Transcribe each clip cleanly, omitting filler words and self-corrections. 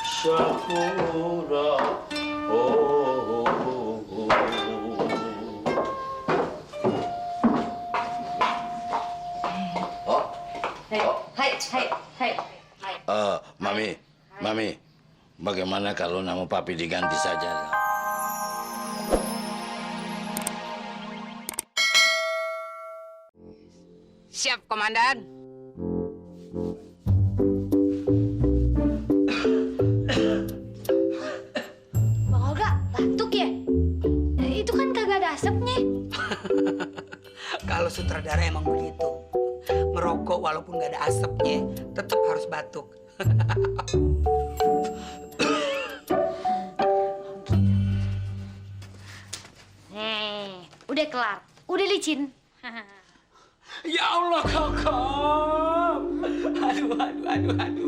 Sakura. Oh, oh, oh. Oh. Hai. Mami, bagaimana kalau nama papi diganti saja? Siap, Komandan. Bang Olga, batuk ya? Itu kan kagak ada asapnya. Kalau sutradara emang begitu. Merokok walaupun nggak ada asapnya, tetap harus batuk. Udah kelar, udah licin. Ya Allah, Kokom.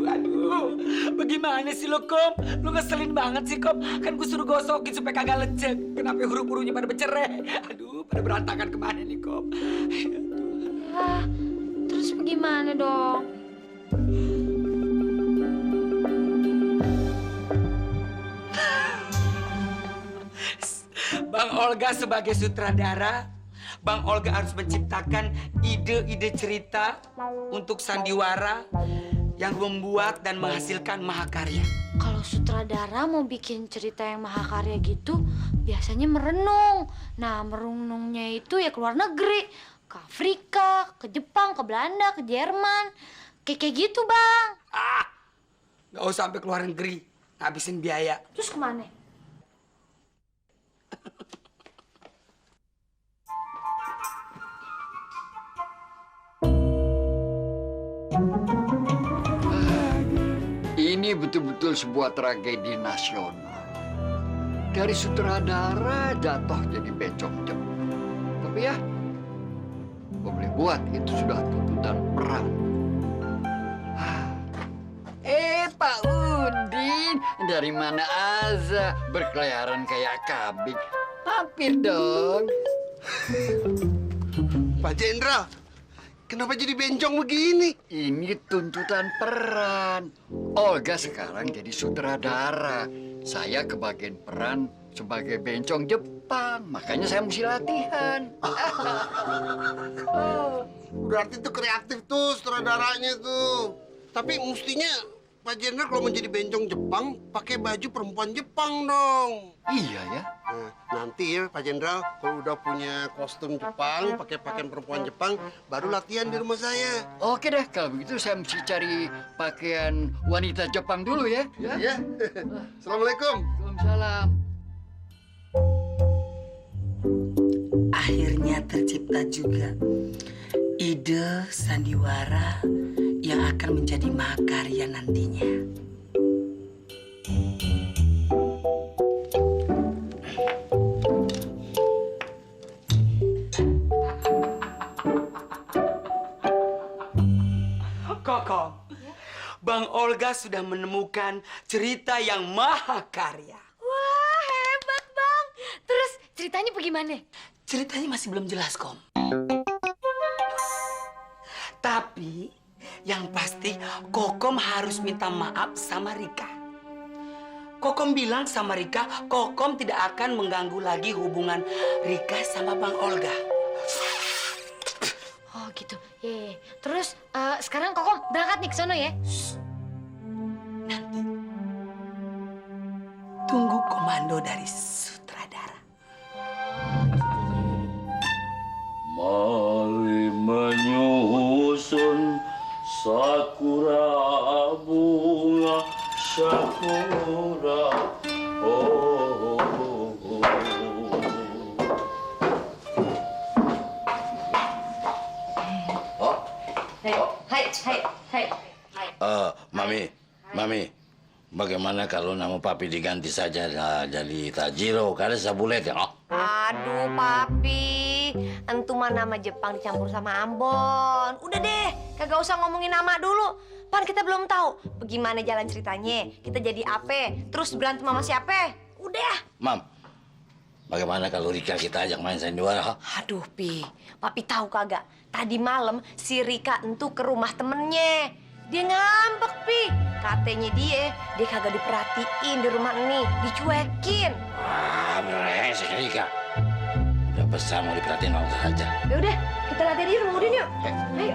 Aduh. Bagaimana sih lo, Kom? Lo ngeselin banget sih, Kom. Kan gue suruh gosokin supaya kagak lecek. Kenapa huruf-hurufnya pada bercerai? Aduh, pada berantakan kemana nih, Kom? Lah, terus bagaimana dong? Bang Olga sebagai sutradara, Bang Olga harus menciptakan ide-ide cerita untuk sandiwara yang membuat dan menghasilkan mahakarya. Kalau sutradara mau bikin cerita yang mahakarya gitu, biasanya merenung. Nah, merenungnya itu ya ke luar negeri. Ke Afrika, ke Jepang, ke Belanda, ke Jerman. Kayak gitu, Bang. Nggak usah sampai ke luar negeri, ngabisin biaya. Terus kemana? Ini betul-betul sebuah tragedi nasional. Dari sutradara jatuh jadi becok Jepang. Tapi ya, boleh buat itu sudah tuntutan perang. Pak Udin, dari mana aja berkeliaran kayak kambing? Mampir dong. Pak Jenderal, kenapa jadi bencong begini? Ini tuntutan peran. Olga sekarang jadi sutradara. Saya kebagian peran sebagai bencong Jepang. Makanya saya mesti latihan. Berarti itu kreatif tuh sutradaranya tuh. Tapi mestinya Pak Jenderal kalau menjadi bencong Jepang, pakai baju perempuan Jepang dong. Iya ya. Nah, nanti ya Pak Jenderal, kalau udah punya kostum Jepang, pakai pakaian perempuan Jepang, baru latihan di rumah saya. Oke deh, kalau begitu saya mesti cari pakaian wanita Jepang dulu ya. Ya. Assalamualaikum. Waalaikumsalam. Akhirnya tercipta juga ide sandiwara yang akan menjadi mahakarya nantinya. Kokong, Bang Olga sudah menemukan cerita yang mahakarya. Wah, hebat, Bang. Terus ceritanya bagaimana? Ceritanya masih belum jelas, Kom. Tapi yang pasti Kokom harus minta maaf sama Rika. Kokom bilang sama Rika, Kokom tidak akan mengganggu lagi hubungan Rika sama Bang Olga. Oh, gitu. Ye. Terus sekarang Kokom berangkat nih ke sono ya? Nanti tunggu komando dari sutradara. Mari menyusun sakura bunga sakura. Oh, oh, oh. Hai. Mami, bagaimana kalau nama papi diganti saja jadi Tajiro? Karena sabulet ya. Aduh, Papi. Entu mah nama Jepang dicampur sama Ambon. Udah deh, kagak usah ngomongin nama dulu. Pan kita belum tahu bagaimana jalan ceritanya. Kita jadi apa? Terus berantem sama siapa? Udah. Mam, bagaimana kalau Rika kita ajak main sandiwara? Aduh, Papi tahu kagak? Tadi malam si Rika entu ke rumah temennya. Dia ngambek, Pi. Katanya dia kagak diperhatiin di rumah ini, dicuekin. Wah, brengsek Rika. Udah besar mau diperhatiin orang saja. Ya udah, kita latihan di rumah yuk. Ayo.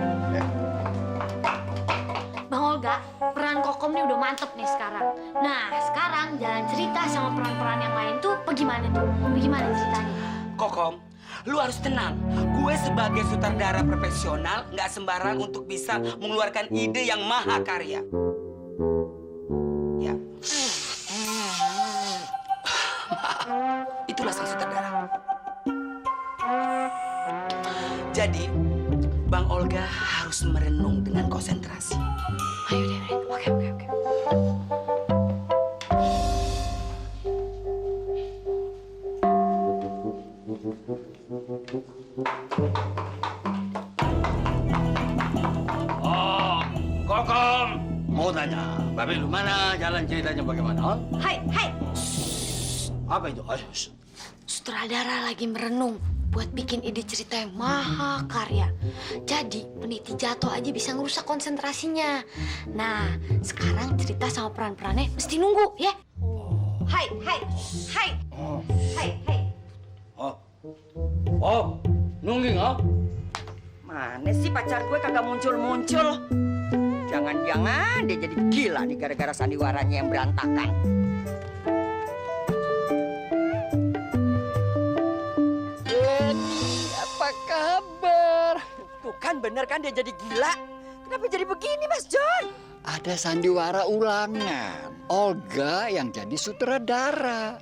Bang Olga, peran Kokom nih udah mantep nih sekarang. Nah, sekarang jalan cerita sama peran-peran yang lain tuh bagaimana tuh? Bagaimana ceritanya? Kokom, lu harus tenang. Gue sebagai sutradara profesional nggak sembarang untuk bisa mengeluarkan ide yang mahakarya. Ya. Itulah sang sutradara. Jadi, Bang Olga harus merenung dengan konsentrasi. Ayo deh, oke. Oh, Kokom. Mau tanya, Babe lu mana? Jalan ceritanya bagaimana? Hai. Apa itu? Ayo. Sutradara lagi merenung buat bikin ide cerita yang mahakarya. Jadi peniti jatuh aja bisa ngerusak konsentrasinya. Nah, sekarang cerita sama peran-perannya mesti nunggu ya. Hai. Oh, nungging ah? Mana sih pacar gue kagak muncul-muncul? Jangan-jangan dia jadi gila nih gara-gara sandiwaranya yang berantakan. Denny, apa kabar? Tuh kan bener kan dia jadi gila? Kenapa jadi begini Mas John? Ada sandiwara ulangan. Olga yang jadi sutradara.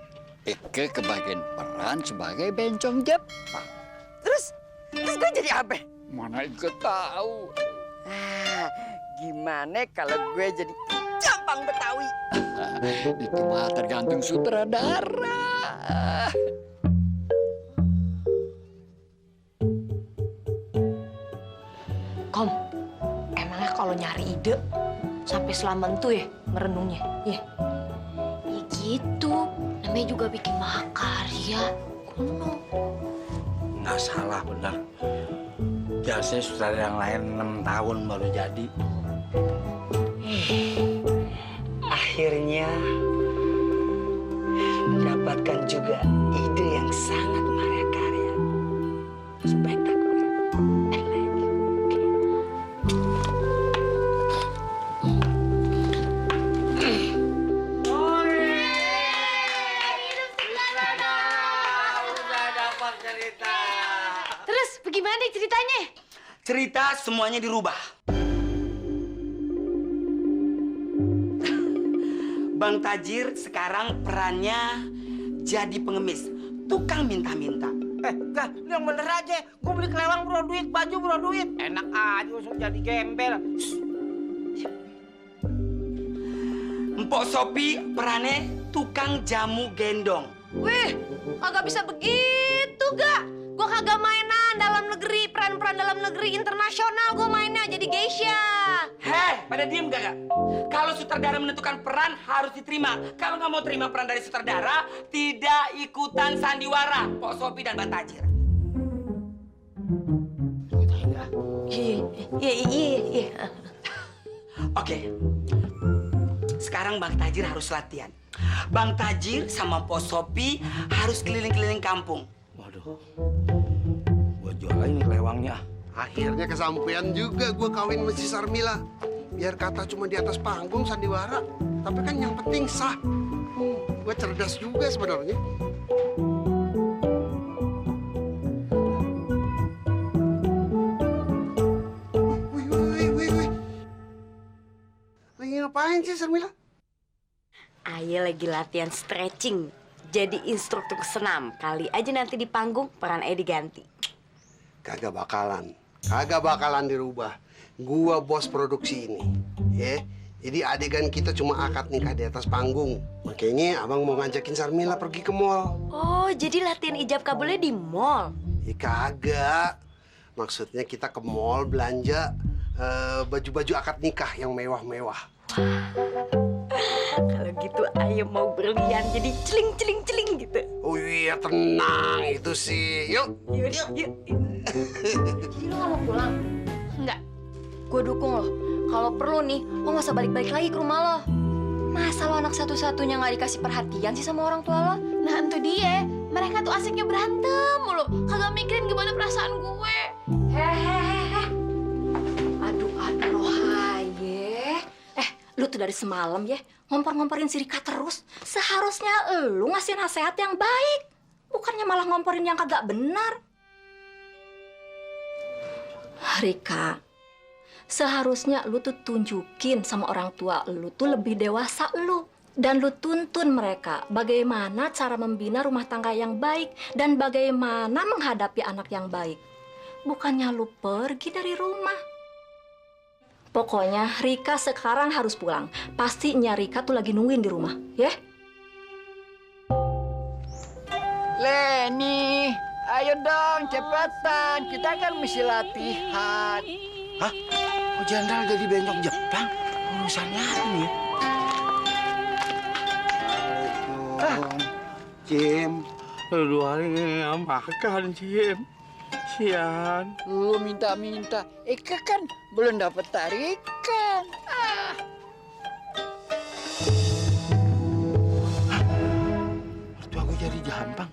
Eke kebagian peran sebagai bencong Jepang. Terus gue jadi apa? Mana Eke tahu? Gimana kalau gue jadi Jepang Betawi? Itu mah tergantung sutradara. Kom, emangnya kalau nyari ide sampai selama itu ya merenungnya, ya? Ya gitu, namanya juga bikin mahakarya. Kuno. Nggak salah, benar. Biasanya sutradara yang lain 6 tahun baru jadi. Akhirnya mendapatkan juga ide yang sangat mahakarya. Spektakuler. Terus bagaimana ceritanya? Cerita semuanya dirubah. Bang Tajir sekarang perannya jadi pengemis, tukang minta-minta. Enggak, lu yang bener aja. Gue beli kelewang bro duit, baju bro duit. Enak aja langsung jadi gembel. Mpok Sopi perannya tukang jamu gendong. Wih, kagak bisa begitu gak? Gue kagak mainan dalam negeri, peran-peran dalam negeri internasional gue mainnya jadi geisha. Heh, pada diem gak? Kalau sutradara menentukan peran harus diterima. Kalau nggak mau terima peran dari sutradara, tidak ikutan sandiwara. Mpok Sopi dan Bang Tajir. Iya. Oke. Sekarang Bang Tajir harus latihan. Bang Tajir sama Mpok Sopi harus keliling-keliling kampung. Waduh, gua jualin kelewangnya. Akhirnya kesampaian juga gue kawin sama si Sarmila. Biar kata cuma di atas panggung sandiwara, tapi kan yang penting sah. Gue cerdas juga sebenarnya. Wih. Lagi ngapain sih Sarmila? Ayah lagi latihan stretching. Jadi instruktur senam. Kali aja nanti di panggung peran Ayah diganti. Kagak bakalan dirubah. Gua bos produksi ini, ya. Jadi adegan kita cuma akad nikah di atas panggung. Makanya abang mau ngajakin Sarmila pergi ke mall. Oh, jadi latihan ijab kabulnya di mall? Ya kagak. Maksudnya kita ke mall belanja baju-baju akad nikah yang mewah-mewah. Kalau gitu Ayah mau berlian jadi celing gitu. Oh iya, tenang itu sih. Yuk. Yuk. Jadi lu gak mau pulang? Enggak. Gue dukung lo. Kalau perlu nih, lo nggak usah balik-balik lagi ke rumah lo. Masa lo anak satu-satunya nggak dikasih perhatian sih sama orang tua lo? Nah itu dia, mereka tuh asiknya berantem mulu. Kagak mikirin gimana perasaan gue. Hehehe. Aduh, Rohaye. Lu tuh dari semalam ya, ngompor-ngomporin si Rika terus. Seharusnya lu ngasih nasihat yang baik. Bukannya malah ngomporin yang kagak benar. Rika, seharusnya lu tuh tunjukin sama orang tua lu tuh lebih dewasa lu. Dan lu tuntun mereka bagaimana cara membina rumah tangga yang baik dan bagaimana menghadapi anak yang baik. Bukannya lu pergi dari rumah. Pokoknya Rika sekarang harus pulang. Pastinya Rika tuh lagi nungguin di rumah, ya? Leni, ayo dong cepetan. Kita kan mesti latihan. Hah? Kok Jenderal jadi bengkok Jepang? Urusannya apa nih ya? Jim, 2 hari nggak makan, Jim. Sian. Lu minta-minta. Eka kan belum dapat tarikan. Mertua gue jadi jampang.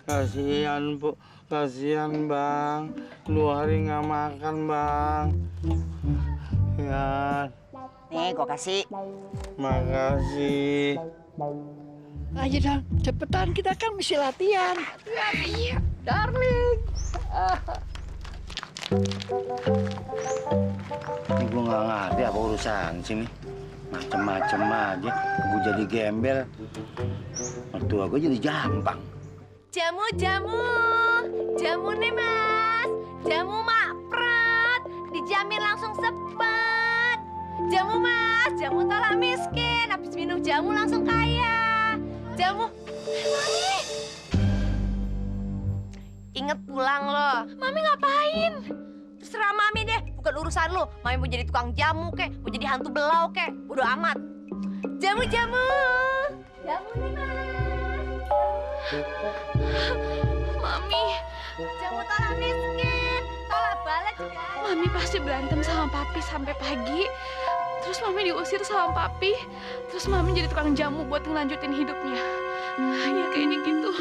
Kasihan, Bu. Kasihan, Bang. 2 hari nggak makan, Bang. Ya, Nih, gua kasih. makasih. Ayo dong, cepetan. Kita kan mesti latihan. Iya, darling. Ini gue nggak ngerti apa urusan sini. Macem-macem aja. Gue jadi gembel. Mertua gue jadi jampang. Jamu nih mas, jamu mak prat, dijamin langsung sepet. Jamu mas, jamu tolak miskin, habis minum jamu langsung kaya. Jamu, Mami. Ingat pulang loh. Mami ngapain? Terserah Mami deh, bukan urusan lo. Mami mau jadi tukang jamu kek, mau jadi hantu belau kek, bodo amat. Jamu nih mas. Mami, jamu tolak miskin, tolak balik kan? Mami pasti berantem sama papi sampai pagi. Terus Mami diusir sama papi. Terus Mami jadi tukang jamu buat ngelanjutin hidupnya. Ya kayaknya gitu.